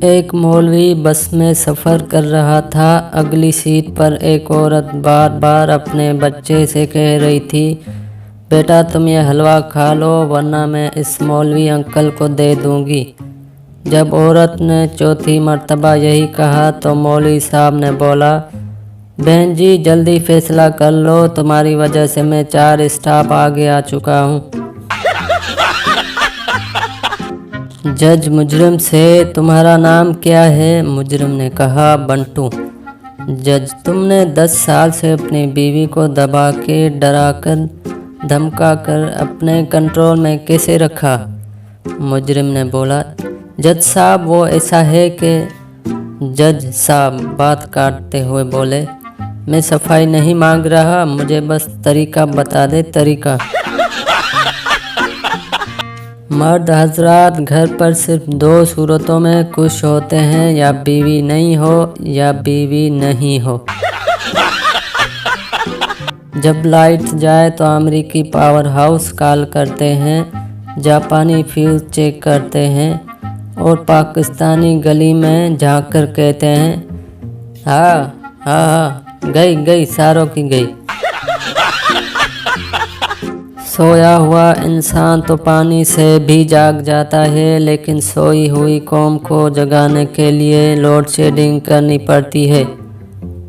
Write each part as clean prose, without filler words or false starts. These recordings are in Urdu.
ایک مولوی بس میں سفر کر رہا تھا۔ اگلی سیٹ پر ایک عورت بار بار اپنے بچے سے کہہ رہی تھی، بیٹا تم یہ حلوہ کھا لو ورنہ میں اس مولوی انکل کو دے دوں گی۔ جب عورت نے چوتھی مرتبہ یہی کہا تو مولوی صاحب نے بولا، بہن جی جلدی فیصلہ کر لو، تمہاری وجہ سے میں 4 اسٹاپ آگے آ چکا ہوں۔ جج مجرم سے، تمہارا نام کیا ہے؟ مجرم نے کہا، بنٹو۔ جج، تم نے 10 سال سے اپنی بیوی کو دبا کے، ڈرا کر، دھمکا کر اپنے کنٹرول میں کیسے رکھا؟ مجرم نے بولا، جج صاحب وہ ایسا ہے کہ… جج صاحب بات کاٹتے ہوئے بولے، میں صفائی نہیں مانگ رہا، مجھے بس طریقہ بتا دے، طریقہ۔ مرد حضرات گھر پر صرف 2 صورتوں میں خوش ہوتے ہیں، یا بیوی نہیں ہو یا بیوی نہیں ہو۔ جب لائٹ جائے تو امریکی پاور ہاؤس کال کرتے ہیں، جاپانی فیوز چیک کرتے ہیں اور پاکستانی گلی میں جھانک کر کہتے ہیں، ہاں ہاں ہاں گئی ساروں کی گئی۔ سویا ہوا انسان تو پانی سے بھی جاگ جاتا ہے، لیکن سوئی ہوئی قوم کو جگانے کے لیے لوڈ شیڈنگ کرنی پڑتی ہے۔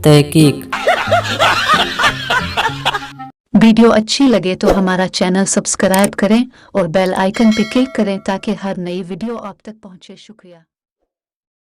تحقیق۔ ویڈیو اچھی لگے تو ہمارا چینل سبسکرائب کریں اور بیل آئیکن پہ کلک کریں تاکہ ہر نئی ویڈیو آپ تک پہنچے۔ شکریہ۔